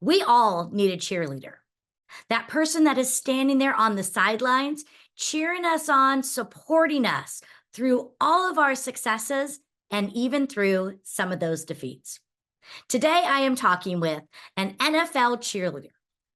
We all need a cheerleader. That person that is standing there on the sidelines, cheering us on, supporting us through all of our successes and even through some of those defeats. Today, I am talking with an NFL cheerleader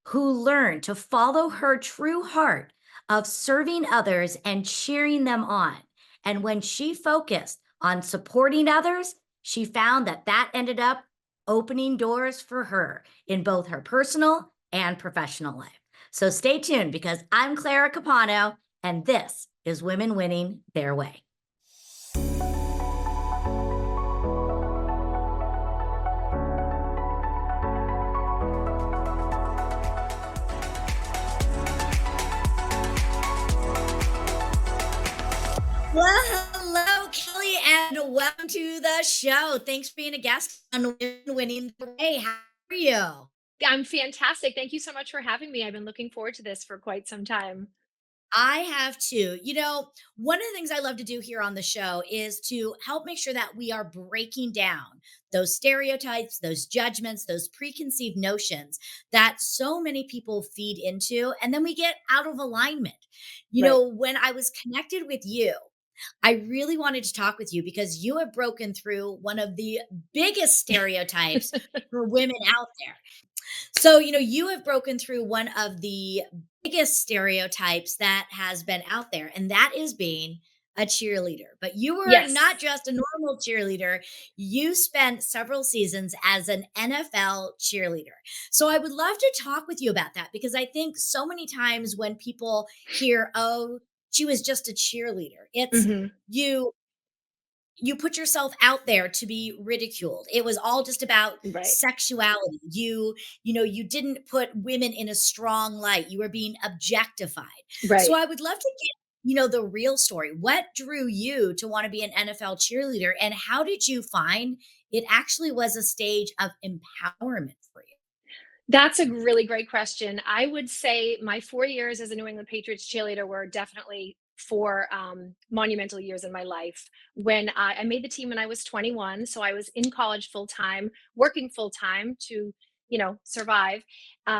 who learned to follow her true heart of serving others and cheering them on. And when she focused on supporting others, she found that that ended up opening doors for her in both her personal and professional life. So stay tuned because I'm Clara Capano, and this is Women Winning Their Way. Well, hello, Kelli, and welcome to the show. Thanks for being a guest on Women Winning the Way. How are you? I'm fantastic. Thank you so much for having me. I've been looking forward to this for quite some time. I have too. One of the things I love to do here on the show is to help make sure that we are breaking down those stereotypes, those judgments, those preconceived notions that so many people feed into, and then we get out of alignment. Right. When I was connected with you, I really wanted to talk with you because you have broken through one of the biggest stereotypes for women out there. You have broken through one of the biggest stereotypes that has been out there, and that is being a cheerleader. But you were not Yes. just a normal cheerleader, you spent several seasons as an NFL cheerleader. So I would love to talk with you about that because I think so many times when people hear, oh, she was just a cheerleader, it's Hmm. you you put yourself out there to be ridiculed. It was all just about Right. sexuality. You didn't put women in a strong light. You were being objectified. So Right. I would love to get the real story. What drew you to want to be an NFL cheerleader and how did you find it actually was a stage of empowerment for you? That's a really great question. I would say my 4 years as a New England Patriots cheerleader were definitely four monumental years in my life. When I made the team when I was 21, so I was in college full time, working full time to, survive.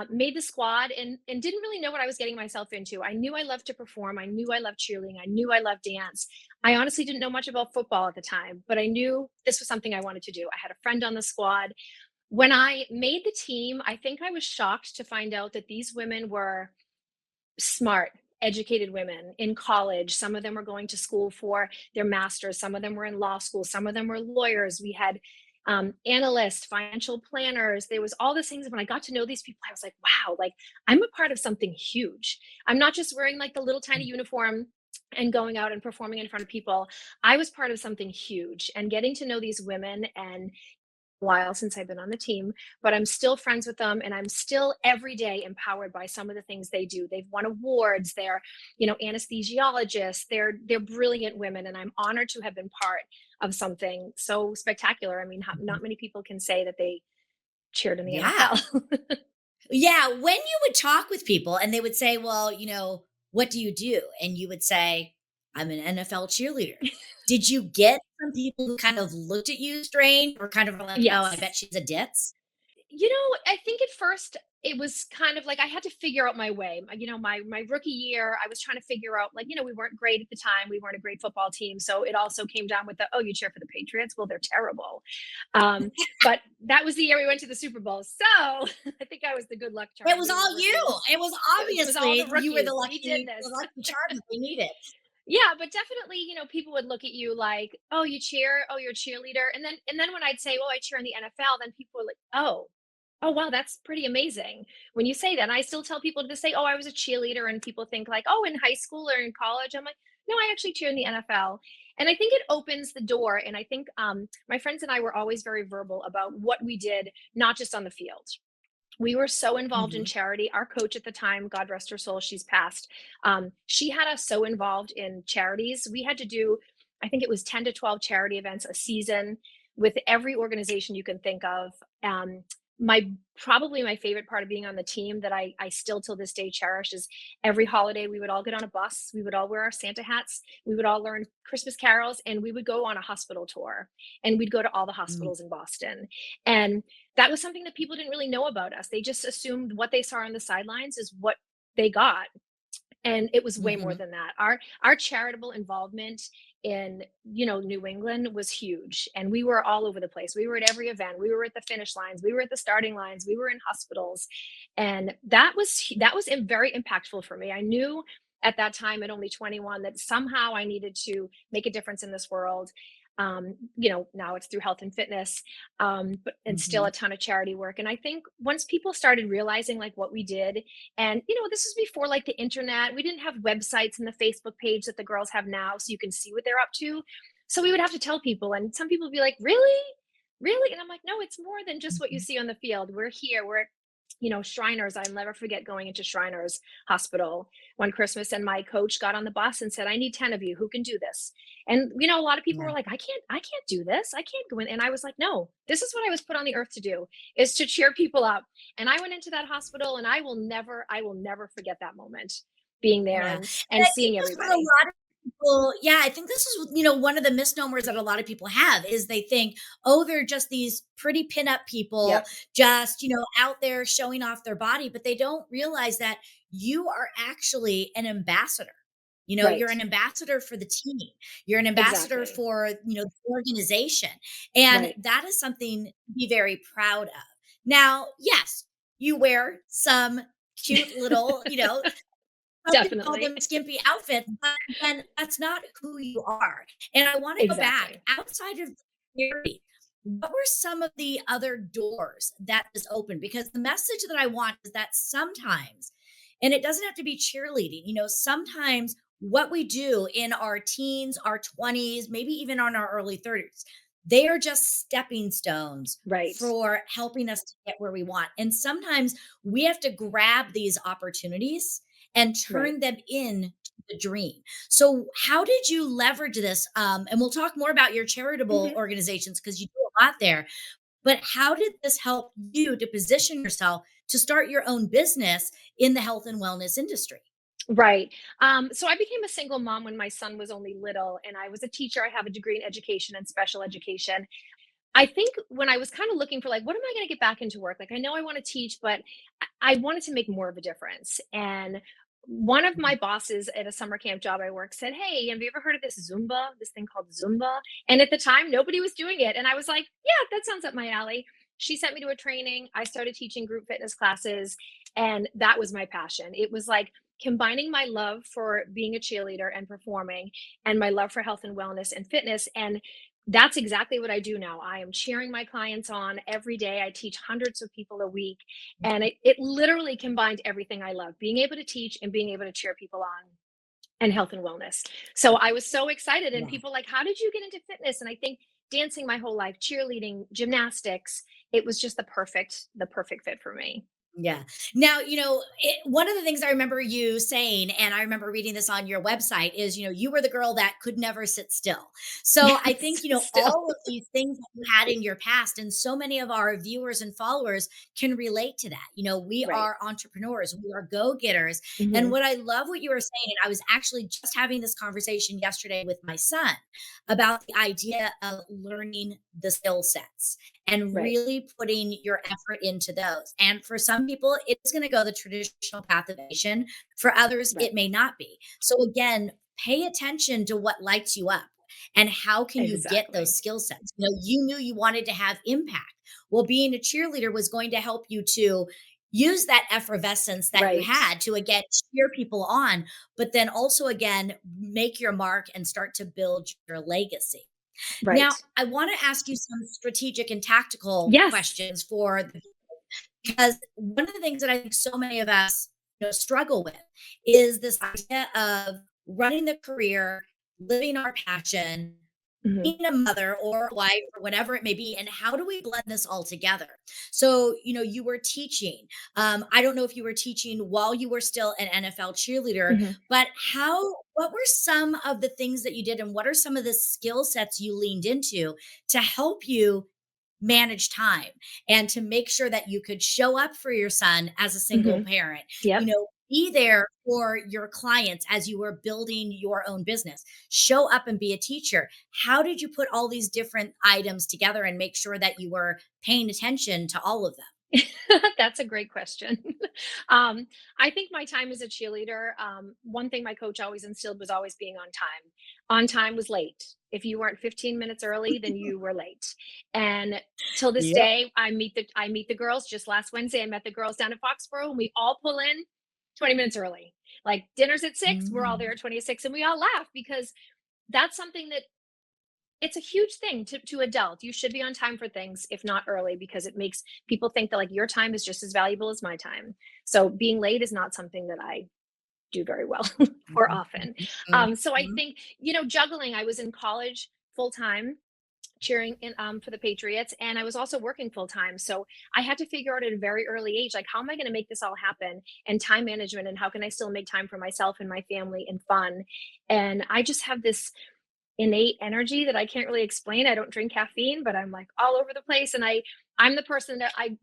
Made the squad and didn't really know what I was getting myself into. I knew I loved to perform. I knew I loved cheerleading. I knew I loved dance. I honestly didn't know much about football at the time, but I knew this was something I wanted to do. I had a friend on the squad. When I made the team, I think I was shocked to find out that these women were smart, educated women in college. Some of them were going to school for their masters, some of them were in law school, some of them were lawyers. We had analysts, financial planners. There was all these things. When I got to know these people, I was like, wow, like I'm a part of something huge. I'm not just wearing like the little tiny uniform and going out and performing in front of people. I was part of something huge, and getting to know these women and while since I've been on the team, but I'm still friends with them and I'm still every day empowered by some of the things they do. They've won awards, they're, anesthesiologists, they're brilliant women, and I'm honored to have been part of something so spectacular. I mean, Mhm. not many people can say that they cheered in the Yeah. NFL. Yeah, when you would talk with people and they would say, "Well, what do you do?" And you would say, "I'm an NFL cheerleader." Did you get some people who kind of looked at you strange or kind of were like, "Oh, I Yes. bet she's a ditz?" I think at first it was kind of like I had to figure out my way. My rookie year, I was trying to figure out, like, we weren't great at the time. We weren't a great football team. So it also came down with the, oh, you cheer for the Patriots? Well, they're terrible. But that was the year we went to the Super Bowl. So I think I was the good luck It charm. was We were the all you. rookies. It was It was all the obviously you were rookies. We did the this. lucky charm that they needed. Yeah, but definitely, people would look at you like, "Oh, you cheer? Oh, you're a cheerleader." And then when I'd say, "Oh, I cheer in the NFL," then people were like, "Oh. Oh, wow, that's pretty amazing." When you say that, and I still tell people to this day, "Oh, I was a cheerleader," and people think like, "Oh, in high school or in college." I'm like, "No, I actually cheer in the NFL." And I think it opens the door, and I think my friends and I were always very verbal about what we did, not just on the field. We were so involved in Mhm. charity. Our coach at the time, God rest her soul, she's passed. She had us so involved in charities. We had to do, I think it was 10 to 12 charity events a season with every organization you can think of. Um, my probably my favorite part of being on the team that I still till this day cherish is every holiday we would all get on a bus, we would all wear our Santa hats, we would all learn Christmas carols, and we would go on a hospital tour. And we'd go to all the Mm. hospitals in Boston. And that was something that people didn't really know about us. They just assumed what they saw on the sidelines is what they got, and it was way more Mhm. than that. Our charitable involvement in, New England was huge, and we were all over the place. We were at every event, we were at the finish lines, we were at the starting lines, we were in hospitals, and that was very impactful for me. I knew at that time at only 21 that somehow I needed to make a difference in this world. Now it's through health and fitness, but and still Mhm. a ton of charity work. And I think once people started realizing like what we did, and this is before like the internet. We didn't have websites and the Facebook page that the girls have now, so you can see what they're up to. So we would have to tell people, and some people would be like, "Really? Really?" And I'm like, "No, it's more than just what you Mhm. see on the field. We're here. We're at, Shriners. I'll never forget going into Shriners Hospital one Christmas, and my coach got on the bus and said, "I need 10 of you. Who can do this?" And a lot of people Yeah. were like, I can't do this. I can't go in." And I was like, "No, this is what I was put on the earth to do, is to cheer people up." And I went into that hospital, and I will never forget that moment, being there Yeah. and And I think seeing that's what a everybody. lot of people, yeah, I think this is, one of the misnomers that a lot of people have is they think, oh, they're just these pretty pinup people Yep. just, out there showing off their body, but they don't realize that you are actually an ambassador. You're Right. an ambassador for the team. You're an ambassador Exactly. for, the organization. And Right. that is something to be very proud of. Now, yes, you wear some cute little, some people call Definitely. them skimpy outfits, but again, that's not who you are. And I want to go back Exactly. outside of charity. What were some of the other doors that is open? Because the message that I want is that sometimes, and it doesn't have to be cheerleading, sometimes what we do in our teens, our 20s, maybe even on our early 30s, they are just stepping stones Right. for helping us to get where we want. And sometimes we have to grab these opportunities and Right. turn them in the dream. So, how did you leverage this? And we'll talk more about your charitable Mhm. organizations because you do a lot there. But how did this help you to position yourself to start your own business in the health and wellness industry? Right. So I became a single mom when my son was only little, and I was a teacher. I have a degree in education and special education. I think when I was kind of looking for like, what am I going to get back into work? Like, I know I want to teach, but I wanted to make more of a difference. And one of my bosses at a summer camp job I worked said, "Hey, have you ever heard of this thing called Zumba?" And at the time, nobody was doing it. And I was like, "Yeah, that sounds up my alley." She sent me to a training. I started teaching group fitness classes, and that was my passion. It was like combining my love for being a cheerleader and performing and my love for health and wellness and fitness. And that's exactly what I do now. I am cheering my clients on every day. I teach hundreds of people a week. And it literally combined everything I love, being able to teach and being able to cheer people on and health and wellness. So I was so excited. And Yeah. people like, "How did you get into fitness?" And I think dancing my whole life, cheerleading, gymnastics, it was just the perfect fit for me. Yeah. Now, one of the things I remember you saying, and I remember reading this on your website, is, you were the girl that could never sit still. So I think, Yes, still. all of these things that you had in your past, and so many of our viewers and followers can relate to that. We Right. are entrepreneurs, we are go getters. And Hmm. what I love what you were saying, and I was actually just having this conversation yesterday with my son about the idea of learning the skill sets and Right. really putting your effort into those. And for some people, it's going to go the traditional path of education. For others, Right. it may not be. So again, pay attention to what lights you up and how can you get those Exactly. skill sets. You knew you wanted to have impact. Well, being a cheerleader was going to help you to use that effervescence that you Right. had to again cheer people on, but then also again make your mark and start to build your legacy. Right. Now, I want to ask you some strategic and tactical Yes. questions because one of the things that I think so many of us, struggle with is this idea of running the career, living our passion, Hmm. being a mother or a wife or whatever it may be, and how do we blend this all together? So, you were teaching. I don't know if you were teaching while you were still an NFL cheerleader, Hmm. but what were some of the things that you did, and what are some of the skill sets you leaned into to help you manage time and to make sure that you could show up for your son as a single Hmm. parent, Yep. be there for your clients as you were building your own business, show up and be a teacher. How did you put all these different items together and make sure that you were paying attention to all of them? That's a great question. um, I think my time as a cheerleader, one thing my coach always instilled was always being on time. On time was late. If you weren't 15 minutes early, then you were late. And till this Yep. day, I meet the girls. Just last Wednesday, I met the girls down at Foxborough, and we all pull in 20 minutes early. Like dinner's at 6, we're all there Mm. at 26, and we all laugh because that's something that it's a huge thing to adult. You should be on time for things, if not early, because it makes people think that like your time is just as valuable as my time. So being late is not something that I do very well or Mhm, often. mhm, So I mhm. think, juggling, I was in college full time cheering for the Patriots, and I was also working full time. So I had to figure out at a very early age, like, how am I going to make this all happen, and time management, and how can I still make time for myself and my family and fun. And I just have this innate energy that I can't really explain. I don't drink caffeine, but I'm like all over the place. And I'm the person that I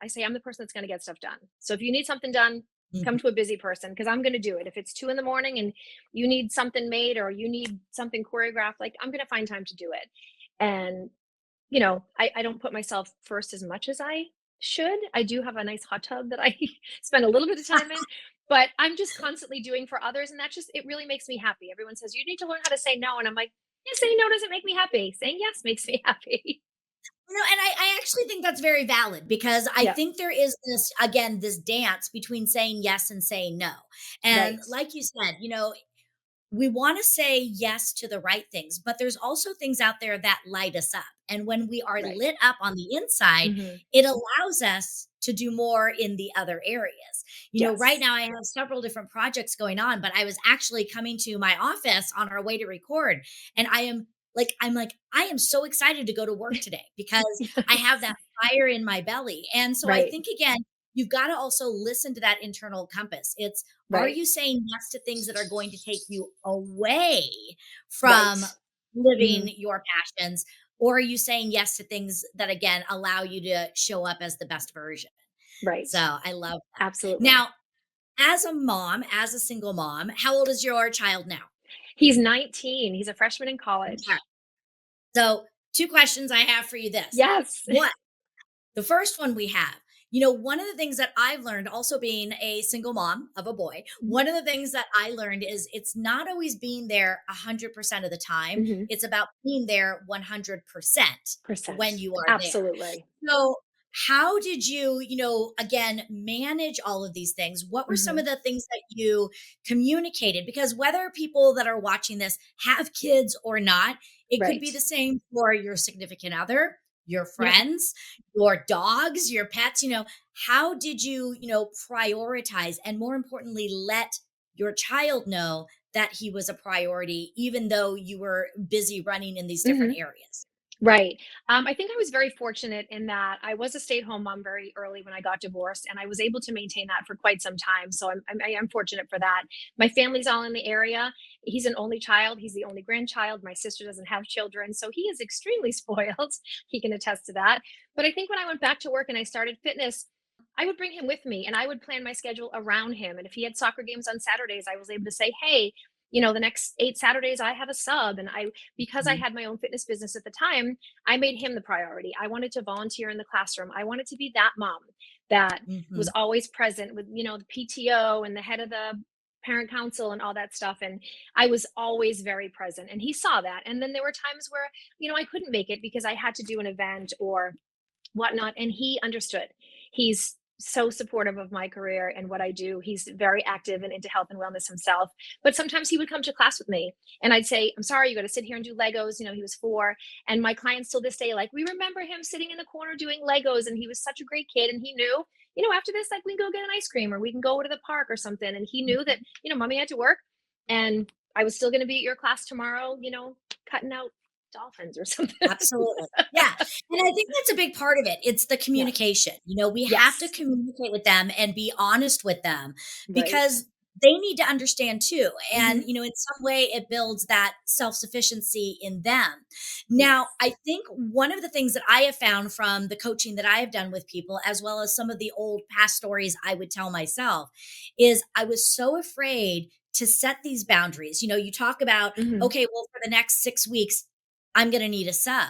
say I'm the person that's going to get stuff done. So if you need something done, come Mhm. to a busy person because I'm going to do it. If it's 2 in the morning and you need something made or you need something choreographed, like I'm going to find time to do it. And I don't put myself first as much as I should. I do have a nice hot tub that I spend a little bit of time in, but I'm just constantly doing for others. And that just, it really makes me happy. Everyone says, you need to learn how to say no. And I'm like, yeah, saying no doesn't make me happy. Saying yes makes me happy. And I actually think that's very valid because I Yeah. think there is this, again, this dance between saying yes and saying no. And Right. like you said, we want to say yes to the right things, but there's also things out there that light us up. And when we are Right. lit up on the inside, Hmm. it allows us to do more in the other areas. Right Yes. now I have several different projects going on, but I was actually coming to my office on our way to record, and I'm like, I am so excited to go to work today because I have Yes. that fire in my belly. And so I Right. think, again, you've got to also listen to that internal compass. It's, are Right. you saying yes to things that are going to take you away Right. from Hmm. living your passions? Or are you saying yes to things that, again, allow you to show up as the best version? Right. So I love that. Absolutely. Now, as a mom, as a single mom, how old is your child now? He's 19. He's a freshman in Okay. college. So, two questions I have for you this. Yes. One, the first one we have, one of the things that I've learned also being a single mom of a boy, Hmm. one of the things that I learned is it's not always being there 100% of the time. Hmm. It's about being there 100% when Percent. you are there. Absolutely. So, how did you, again, manage all of these things? What were some Hmm. of the things that you communicated? Because whether people that are watching this have kids or not, it could be Right. the same for your significant other, your Yep. friends, your dogs, your pets. How did you, prioritize and, more importantly, let your child know that he was a priority, even though you were busy running in these different Mhm. areas? Right. I think I was very fortunate in that I was a stay-at-home mom very early when I got divorced, and I was able to maintain that for quite some time. So I am fortunate for that. My family's all in the area. He's an only child. He's the only grandchild. My sister doesn't have children, so he is extremely spoiled. He can attest to that. But I think when I went back to work and I started fitness, I would bring him with me and I would plan my schedule around him. And if he had soccer games on Saturdays, I was able to say, "Hey, the next 8 Saturdays I have a sub." And because I Mhm, had my own fitness business at the time, I made him the priority. I wanted to volunteer in the classroom. I wanted to be that mom that was mhm. always present with, the PTO and the head of the parent council and all that stuff. And I was always very present. And he saw that. And then there were times where, I couldn't make it because I had to do an event or whatnot. And he understood. He's so supportive of my career and what I do. He's very active and into health and wellness himself. But sometimes he would come to class with me and I'd say, "I'm sorry, you got to sit here and do Legos." He was 4. And my clients till this day, like, we remember him sitting in the corner doing Legos. And he was such a great kid. And he knew, after this, like, we can go get an ice cream or we can go to the park or something. And he knew that, mommy had to work and I was still going to be at your class tomorrow, cutting out dolphins or something. Absolutely. Yeah. And I think that's a big part of it. It's the Yeah. communication. We have to Yes. communicate with them and be honest with them Right. because they need to understand too. And, Hmm. in some way it builds that self-sufficiency in them. Now, Yes. I think one of the things that I have found from the coaching that I have done with people, as well as some of the old past stories I would tell myself, is I was so afraid to set these boundaries. You talk about, Hmm. okay, well, for the next 6 weeks, I'm going to need a sub.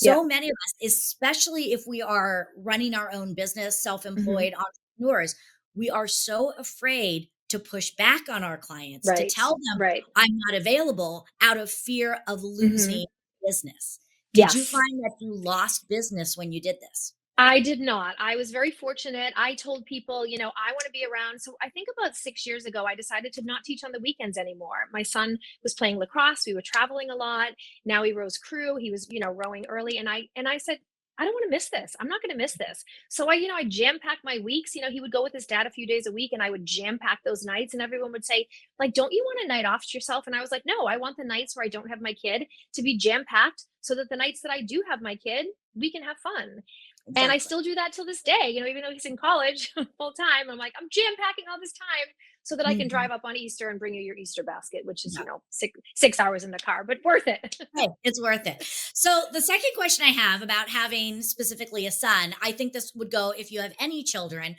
Yeah. So many of us, especially if we are running our own business, self Hmm. employed entrepreneurs, we are so afraid to push back on our clients, to Right. tell them Right. I'm not available out of fear of losing Hmm. business. Did you Yes. find that you lost business when you did this? I did not. I was very fortunate. I told people, I want to be around. So I think about 6 years ago, I decided to not teach on the weekends anymore. My son was playing lacrosse. We were traveling a lot. Now he rows crew. He was, rowing early. And I said, I don't want to miss this. I'm not going to miss this. So I jam packed my weeks. He would go with his dad a few days a week and I would jam pack those nights. And everyone would say, like, don't you want a night off to yourself? And I was like, no, I want the nights where I don't have my kid to be jam packed so that the nights that I do have my kid, we can have fun. And I Exactly. still do that till this day, even though he's in college full time. I'm like, I'm jam packing all this time so that I can Mhm. drive up on Easter and bring you your Easter basket, which is, Yeah. 6 hours in the car, but worth it. Hey, it's worth it. So the second question I have about having specifically a son, I think this would go if you have any children.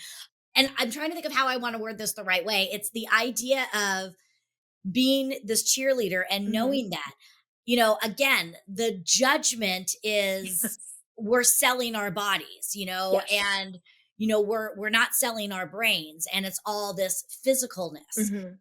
And I'm trying to think of how I want to word this the right way. It's the idea of being this cheerleader and Hmm. knowing that, again, the judgment is Yes. we're selling our bodies, Yes. and we're not selling our brains, and it's all this physicalness. Hmm.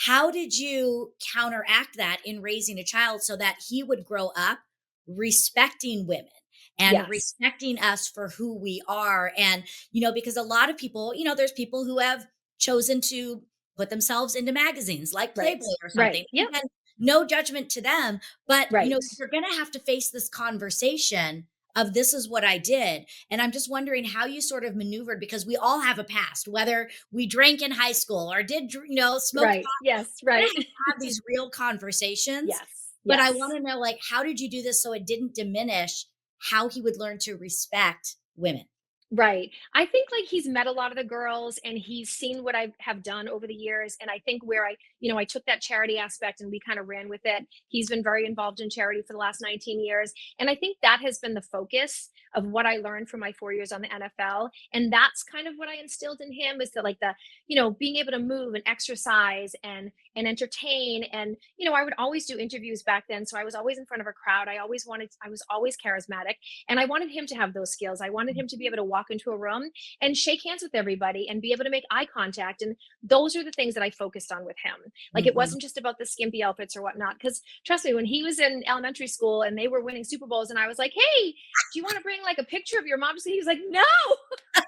How did you counteract that in raising a child so that he would grow up respecting women and Yes. respecting us for who we are? And, because a lot of people, there's people who have chosen to put themselves into magazines like Right. Playboy or something. Right. Yep. Again, no judgment to them, but, Right. you're going to have to face this conversation of this is what I did. And I'm just wondering how you sort of maneuvered because we all have a past, whether we drank in high school or did, smoked Right. pot. Yes. We're gonna Right. have these real conversations, Yes. but I Yes. wanna know, like, how did you do this so it didn't diminish how he would learn to respect women? Right. I think like he's met a lot of the girls and he's seen what I have done over the years. And I think where I took that charity aspect and we kind of ran with it. He's been very involved in charity for the last 19 years. And I think that has been the focus of what I learned from my 4 years on the NFL. And that's kind of what I instilled in him is that like being able to move and exercise and entertain. And, I would always do interviews back then. So I was always in front of a crowd. I was always charismatic. And I wanted him to have those skills. I wanted him to be able to walk into a room and shake hands with everybody and be able to make eye contact. And those are the things that I focused on with him. Like it Mhm. wasn't just about the skimpy outfits or whatnot. Because trust me, when he was in elementary school and they were winning Super Bowls, and I was like, hey, do you want to bring like a picture of your mom? So he was like, no, no.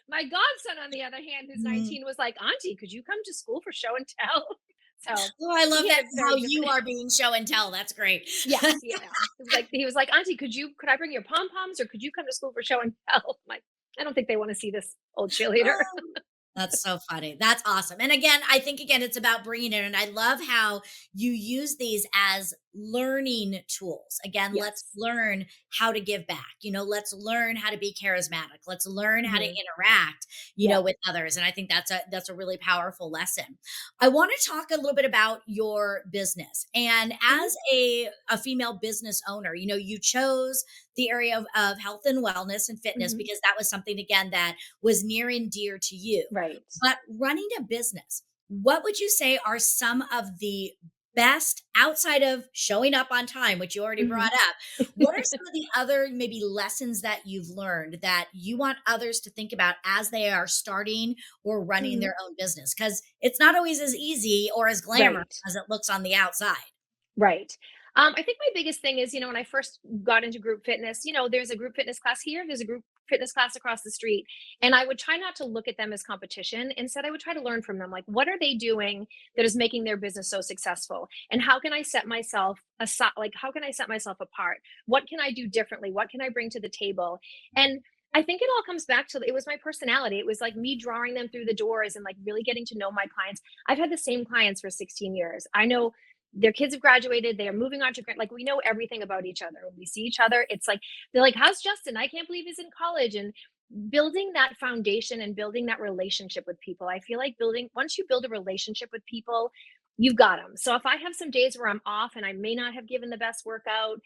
My godson, on the other hand, who's Mhm. 19, was like, Auntie, could you come to school for show and tell? So Oh, I love he that has how very you different. are being show and tell, that's great. Yes, yeah. He was like, Auntie, could I bring your pom poms or could you come to school for show and tell? I'm like, I don't think they want to see this old cheerleader. That's so funny. That's awesome. And again, I think again it's about bringing it. And I love how you use these as learning tools. Again, let's Yes. learn how to give back. Let's learn how to be charismatic. Let's learn how to Hmm. interact, Yeah. with others. And I think that's a really powerful lesson. I want to talk a little bit about your business. And Hmm. as a female business owner, you chose the area of health and wellness and fitness Hmm. because that was something again that was near and dear to you. Right. But running a business, what would you say are some of the best outside of showing up on time, which you already Hmm. brought up? What are some of the other maybe lessons that you've learned that you want others to think about as they are starting or running Hmm. their own business? Because it's not always as easy or as glamorous Right. as it looks on the outside. Right. I think my biggest thing is, when I first got into group fitness, there's a group fitness class here, there's a group fitness class across the street. And I would try not to look at them as competition. Instead, I would try to learn from them. Like, what are they doing that is making their business so successful? And how can I set myself aside? Like, how can I set myself apart? What can I do differently? What can I bring to the table? And I think it all comes back to it was my personality. It was like me drawing them through the doors and like really getting to know my clients. I've had the same clients for 16 years. I know their kids have graduated, they are moving on to like we know everything about each other. When we see each other, it's like they're like, how's Justin? I can't believe he's in college. And building that foundation and building that relationship with people. I feel like once you build a relationship with people, you've got them. So if I have some days where I'm off and I may not have given the best workout,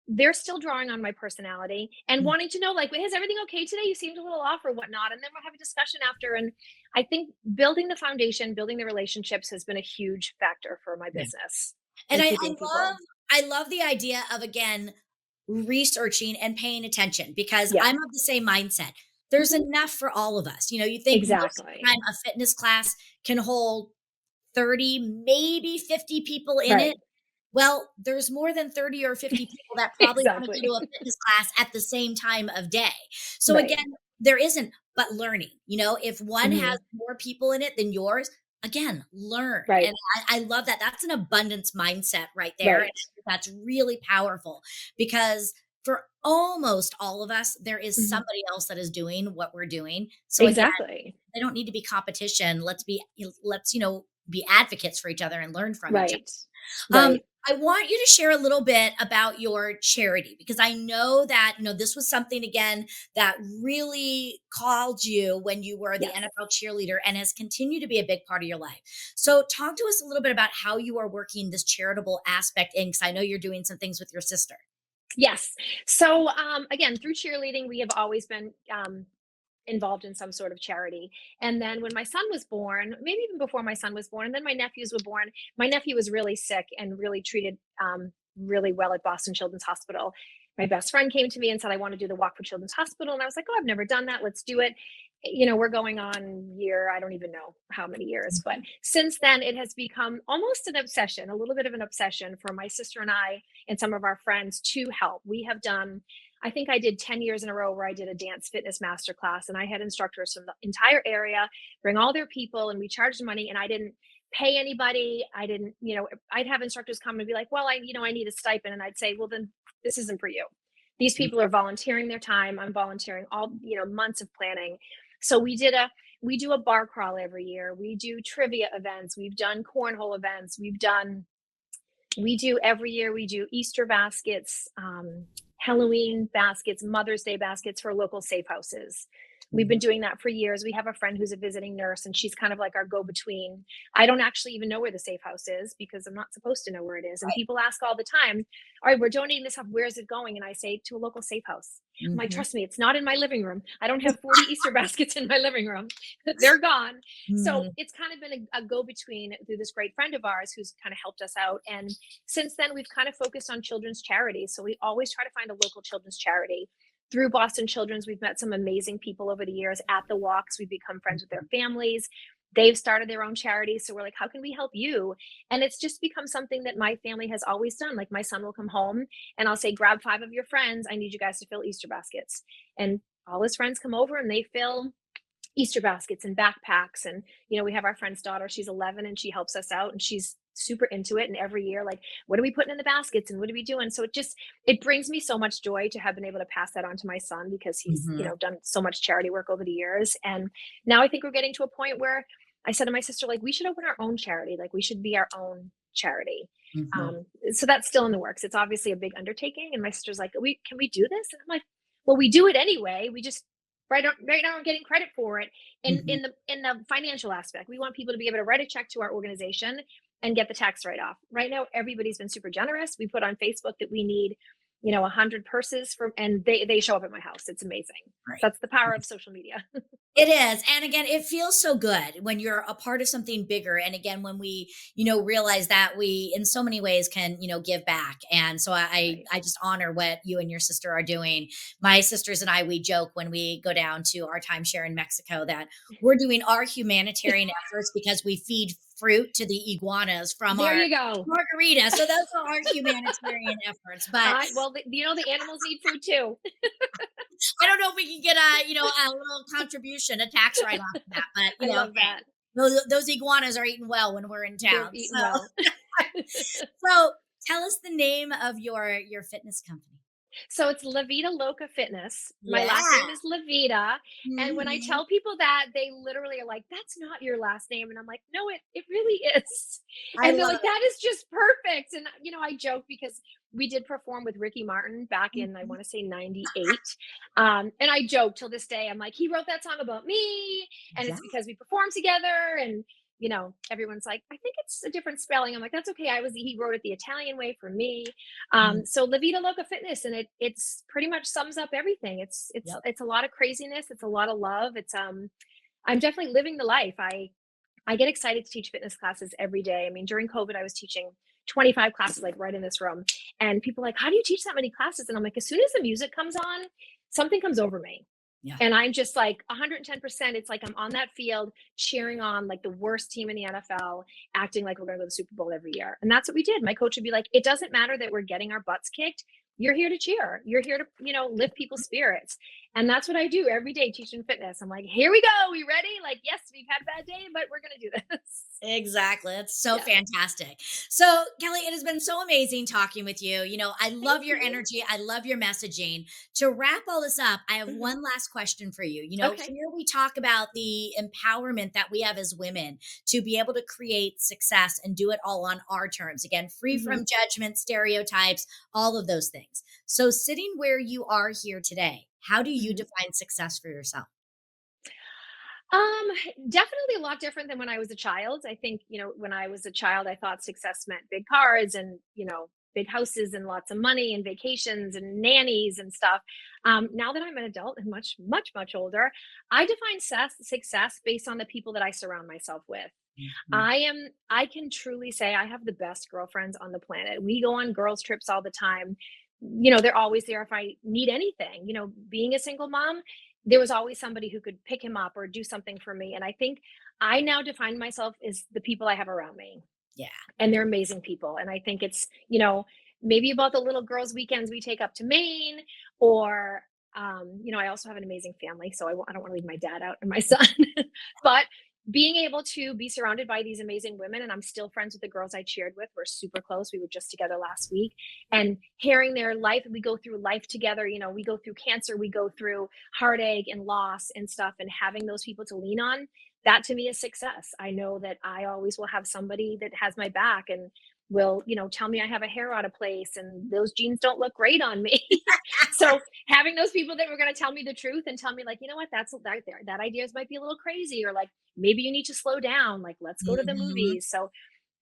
they're still drawing on my personality and Mm, wanting to know, like, is everything okay today? You seemed a little off or whatnot. And then we'll have a discussion after. And I think building the foundation, building the relationships has been a huge factor for my yeah. business And and I keeping love people. I love the idea of, again, researching and paying attention because Yep. I'm of the same mindset. There's Mhm. enough for all of us. You think most of the Exactly. time a fitness class can hold 30, maybe 50 people in it. Right. Well, there's more than 30 or 50 people that probably wanna go Exactly. to a fitness class at the same time of day. So Right. again, there isn't but learning, if one has Mhm. more people in it than yours, again, learn, Right. and I love that. That's an abundance mindset right there, and Right. I think that's really powerful because for almost all of us, there is Mhm. somebody else that is doing what we're doing. So again, Exactly. they don't need to be competition. Let's be advocates for each other and learn from each other. Right. Um, Right. I want you to share a little bit about your charity because I know that, this was something again that really called you when you were the Yes. NFL cheerleader and has continued to be a big part of your life. So talk to us a little bit about how you are working this charitable aspect in, because I know you're doing some things with your sister. Yes. So again, through cheerleading, we have always been involved in some sort of charity. And then when my son was born, maybe even before my son was born, and then my nephews were born, my nephew was really sick and really treated really well at Boston Children's Hospital. My best friend came to me and said, I want to do the Walk for Children's Hospital. And I was like, oh, I've never done that. Let's do it. We're going on year, I don't even know how many years, but since then it has become almost an obsession, a little bit of an obsession for my sister and I and some of our friends to help. We have done, I think I did 10 years in a row where I did a dance fitness masterclass, and I had instructors from the entire area bring all their people, and we charged money, and I didn't pay anybody. I didn't, I'd have instructors come and be like, well, I need a stipend. And I'd say, well, then this isn't for you. These people are volunteering their time. I'm volunteering all, months of planning. So we do a bar crawl every year. We do trivia events. We've done cornhole events. We do every year, we do Easter baskets, Halloween baskets, Mother's Day baskets for local safe houses. We've been Mhm. doing that for years. We have a friend who's a visiting nurse, and she's kind of like our go between. I don't actually even know where the safe house is because I'm not supposed to know where it is. And Right. people ask all the time, all right, we're donating this stuff. Where is it going? And I say, to a local safe house. I'm like, Mhm. trust me, it's not in my living room. I don't have 40 Easter baskets in my living room. They're gone. So Mhm. it's kind of been a go between through this great friend of ours who's kind of helped us out. And since then, we've kind of focused on children's charities. So we always try to find a local children's charity. Through Boston Children's, we've met some amazing people over the years at the walks. We've become friends with their families. They've started their own charity. So we're like, how can we help you? And it's just become something that my family has always done. Like my son will come home and I'll say, grab 5 of your friends. I need you guys to fill Easter baskets. And all his friends come over and they fill Easter baskets and backpacks. And, we have our friend's daughter, she's 11 and she helps us out and she's super into it. And every year, like, what are we putting in the baskets and what are we doing? So it brings me so much joy to have been able to pass that on to my son because he's, Mhm. done so much charity work over the years. And now I think we're getting to a point where I said to my sister, like, we should open our own charity. Like, we should be our own charity. Mhm. So that's still in the works. It's obviously a big undertaking. And my sister's like, can we do this? And I'm like, well, we do it anyway. We just right now I'm getting credit for it Mhm. in the financial aspect. We want people to be able to write a check to our organization and get the tax write off. Right now, everybody's been super generous. We put on Facebook that we need, 100 purses from, and they show up at my house. It's amazing. Right. That's the power of social media. It is. And again, it feels so good when you're a part of something bigger. And again, when we, realize that we in so many ways can, give back. And so Right. I just honor what you and your sister are doing. My sisters and I, we joke when we go down to our timeshare in Mexico that we're doing our humanitarian efforts because we feed fruit to the iguanas from There our you go. margarita. So those are our humanitarian efforts. But Well, the animals need food too. I don't know if we can get a little contribution, a tax write off of that, but I love hey, that. those iguanas are eating well when we're in They're town. eating So, well. so tell us the name of your fitness company. So it's LaVita Loca Fitness. My Yeah. last name is LaVita. And when I Mhm. tell people that, they literally are like, that's not your last name. And I'm like, no, it really is. I And they're love like, it. that is just perfect. And, I joke because we did perform with Ricky Martin back in, I Mhm. want to say 98. And I joke till this day, I'm like, he wrote that song about me. And Yeah. it's because we performed together. And, everyone's like, I think it's a different spelling. I'm like, that's okay. He wrote it the Italian way for me. Mm. So La Vida Loca Fitness, and it's pretty much sums up everything. Yep. It's a lot of craziness. It's a lot of love. I'm definitely living the life. I get excited to teach fitness classes every day. I mean, during COVID, I was teaching 25 classes, like right in this room. And people are like, how do you teach that many classes? And I'm like, as soon as the music comes on, something comes over me. Yeah. And I'm just like 110%. It's like I'm on that field cheering on like the worst team in the NFL, acting like we're going to go to the Super Bowl every year. And that's what we did. My coach would be like, it doesn't matter that we're getting our butts kicked. You're here to cheer. You're here to, lift people's spirits. And that's what I do every day teaching fitness. I'm like, here we go. We ready? Like, yes, we've had a bad day, but we're going to do this. Exactly. That's so Yeah. fantastic. So, Kelli, it has been so amazing talking with you. I Thank love your you. energy. I love your messaging. To wrap all this up, I have Hmm. one last question for you. Okay. Here we talk about the empowerment that we have as women to be able to create success and do it all on our terms. Again, free Hmm. from judgment, stereotypes, all of those things. So, sitting where you are here today, how do you Hmm. define success for yourself? Um, Definitely a lot different than when I was a child. I think, when I was a child, I thought success meant big cars and, big houses and lots of money and vacations and nannies and stuff. Now that I'm an adult and much, much, much older, I define success based on the people that I surround myself with. Mhm. I can truly say I have the best girlfriends on the planet. We go on girls' trips all the time. They're always there if I need anything. Being a single mom, there was always somebody who could pick him up or do something for me. And I think I now define myself as the people I have around me. Yeah. And they're amazing people. And I think it's, maybe about the little girls' weekends we take up to Maine, or, I also have an amazing family. So I don't want to leave my dad out and my son. But being able to be surrounded by these amazing women, and I'm still friends with the girls I cheered with. We're super close. We were just together last week, and hearing their life, we go through life together. We go through cancer, we go through heartache and loss and stuff, and having those people to lean on, that to me is success. I know that I always will have somebody that has my back and will, tell me I have a hair out of place and those jeans don't look great on me. So having those people that were going to tell me the truth and tell me like, what, that ideas might be a little crazy, or like maybe you need to slow down, like let's go to the Mhm. movies. So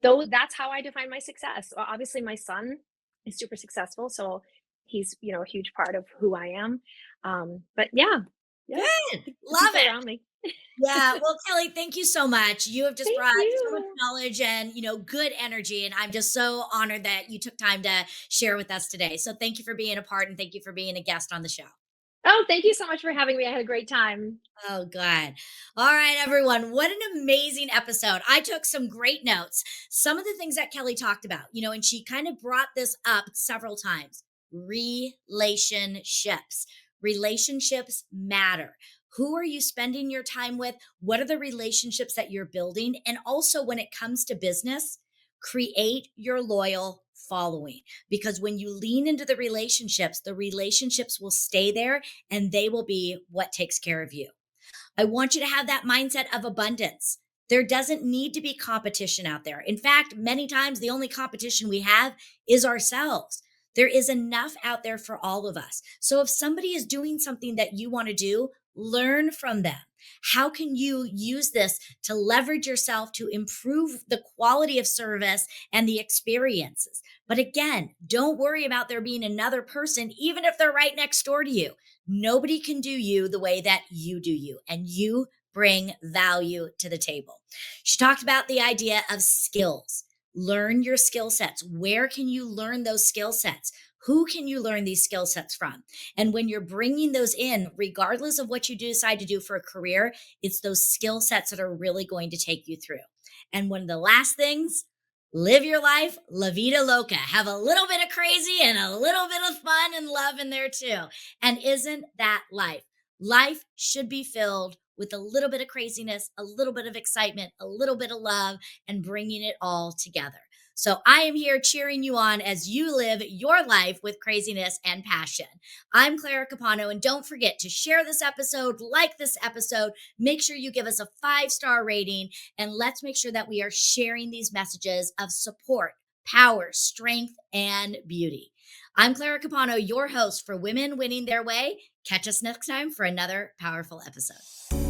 though that's how I define my success. Obviously my son is super successful, so he's, a huge part of who I am. But yeah, yeah, Good. the Love people it. around me. Yeah. Well, Kelly, thank you so much. You have just Thank brought so much you. knowledge and, good energy. And I'm just so honored that you took time to share with us today. So thank you for being a part and thank you for being a guest on the show. Oh, thank you so much for having me. I had a great time. Oh, good. All right, everyone. What an amazing episode. I took some great notes. Some of the things that Kelly talked about, and she kind of brought this up several times. Relationships. Relationships matter. Who are you spending your time with? What are the relationships that you're building? And also, when it comes to business, create your loyal following, because when you lean into the relationships will stay there and they will be what takes care of you. I want you to have that mindset of abundance. There doesn't need to be competition out there. In fact, many times the only competition we have is ourselves. There is enough out there for all of us. So if somebody is doing something that you want to do, learn from them. How can you use this to leverage yourself to improve the quality of service and the experiences? But again, don't worry about there being another person, even if they're right next door to you. Nobody can do you the way that you do you, and you bring value to the table. She talked about the idea of skills. Learn your skill sets. Where can you learn those skill sets? Who can you learn these skill sets from? And when you're bringing those in, regardless of what you decide to do for a career, it's those skill sets that are really going to take you through. And one of the last things, live your life, la vida loca. Have a little bit of crazy and a little bit of fun and love in there too. And isn't that life? Life should be filled with a little bit of craziness, a little bit of excitement, a little bit of love, and bringing it all together. So I am here cheering you on as you live your life with craziness and passion. I'm Clara Capano, and don't forget to share this episode, like this episode, make sure you give us a 5-star rating, and let's make sure that we are sharing these messages of support, power, strength, and beauty. I'm Clara Capano, your host for Women Winning Their Way. Catch us next time for another powerful episode.